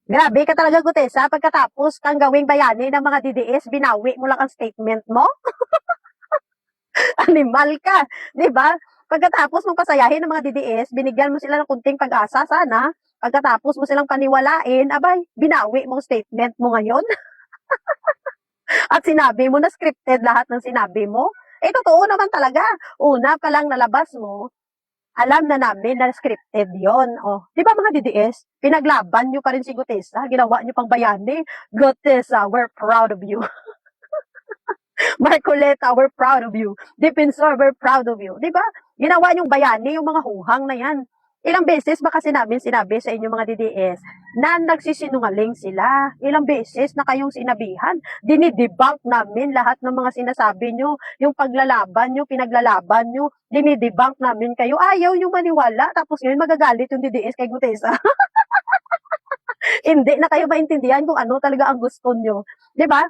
Grabe ka talaga, Gutesa. Pagkatapos kang gawing bayani ng mga DDS, binawi mo lang ang statement mo. Animal ka, 'di ba? Pagkatapos mong pasayahin ng mga DDS, binigyan mo sila ng kunting pag-asa sana. Pagkatapos mo silang paniwalain, abay, binawi mong statement mo ngayon. At sinabi mo na scripted lahat ng sinabi mo. Eh, totoo naman talaga. Una pa lang nalabas mo, alam na namin na scripted yon. Oh, di ba mga DDS, pinaglaban nyo pa rin si Gutesa, ginawa nyo pang bayani. Gutesa, we're proud of you. Marcoleta, we're proud of you. Defensor, we're proud of you. Di ba? Ginawa niyong bayani yung mga huhang na yan. Ilang beses ba kasi namin sinabi sa inyo mga DDS na nagsisinungaling sila? Ilang beses na kayong sinabihan? Dinidebunk namin lahat ng mga sinasabi nyo. Yung paglalaban nyo, pinaglalaban nyo, dinidebunk namin kayo. Ayaw yung maniwala. Tapos ngayon magagalit yung DDS kay Gutesa. Hindi na kayo maintindihan kung ano talaga ang gusto nyo. Di ba?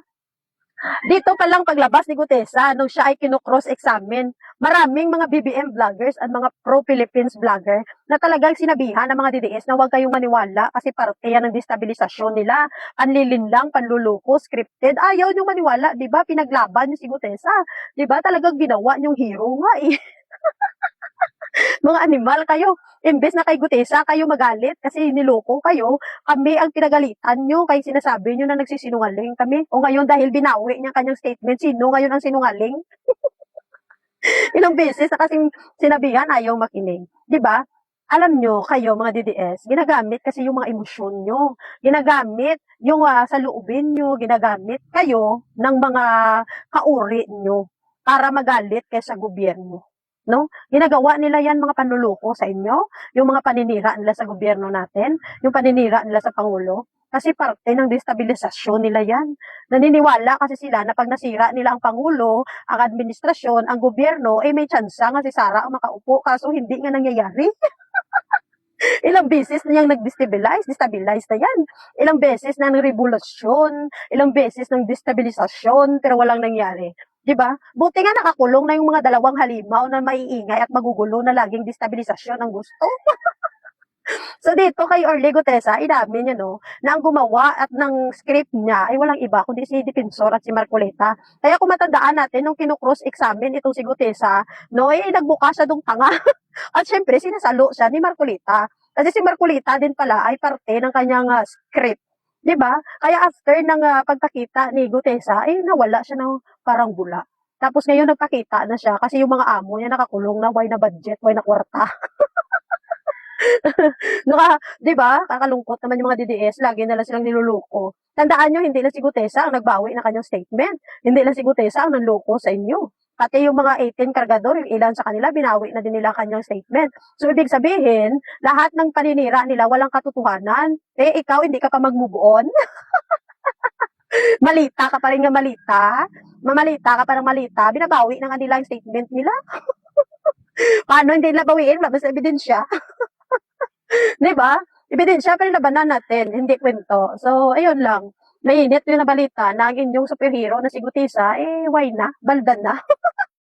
Dito pa lang paglabas ni Gutesa, nung siya ay kino-cross-examine, maraming mga BBM vloggers at mga pro-Philippines vlogger na talagang sinabihan ng mga DDS na huwag kayong maniwala kasi parte yan ng destabilisasyon nila. Panlilin lang, panluluko, scripted. Ayaw nyo maniwala, di ba? Pinaglaban nyo si Gutesa. Di ba? Talagang ginawa nyong hero nga eh. Mga animal kayo. Imbes na kay Gutesa kayo magalit kasi niloko kayo, kami ang pinagalitan nyo kay sinasabi nyo na nagsisinungaling kami. O ngayon dahil binawi niya kanyang statement, sino ngayon ang sinungaling? Ilang beses na kasing sinabihan ayaw makinig. Di ba? Alam nyo, kayo mga DDS, ginagamit kasi yung mga emosyon nyo. Ginagamit yung sa loobin nyo, ginagamit kayo ng mga kauri nyo para magalit kay sa gobyerno. No? Ginagawa nila yan mga panluloko sa inyo, yung mga paninira nila sa gobyerno natin, yung paninira nila sa Pangulo. Kasi parte ng destabilisasyon nila yan. Naniniwala kasi sila na pag nasira nila ang Pangulo, ang administrasyon, ang gobyerno, eh may tsansa nga si Sara ang makaupo. Kaso hindi nga nangyayari. Ilang beses na niyang destabilize na yan. Ilang beses na ng revolusyon, ilang beses ng destabilisasyon, pero walang nangyari. 'Di ba? Buti nga nakakulong na yung mga dalawang halimaw na maiingay at magugulo na laging destabilisasyon ang gusto. So dito kay Orly Gutesa, inamin niya no, na ang gumawa at ng script niya ay walang iba kundi si Defensor at si Marcoleta. Kaya kung matandaan natin, nung kinu-cross-examine itong si Gutesa, no, eh nagbuka siya dong tanga. At syempre, sinasalo siya ni Marcoleta. Kasi si Marcoleta din pala ay parte ng kanyang script. 'Di ba? Kaya after ng pagpakita ni Gutesa, eh nawala siya ng parang bula. Tapos ngayon nagpakita na siya kasi yung mga amo niya nakakulong na, why na budget, why na kwarta. Naka, 'di ba? Kakalungkot naman yung mga DDS, lagi na lang silang niloloko. Tandaan nyo, hindi lang si Gutesa ang nagbawi ng kanyang statement. Hindi lang si Gutesa ang nanloko sa inyo. Pati yung mga 18 kargador, yung ilan sa kanila, binawi na din nila kanyang statement. So, ibig sabihin, lahat ng paninira nila walang katotohanan. Eh, ikaw, hindi ka pa mag-move on. Malita ka pa rin nga malita. Mamalita ka pa ng malita. Binabawi ng kanila yung statement nila. Paano hindi nila bawiin? Basta ebidensya. 'Di ba? Ebidensya pa rin labanan natin, hindi kwento. So, ayun lang. Mainit din na balita na ang inyong superhero na si Gutisa, eh, why na? Baldan na.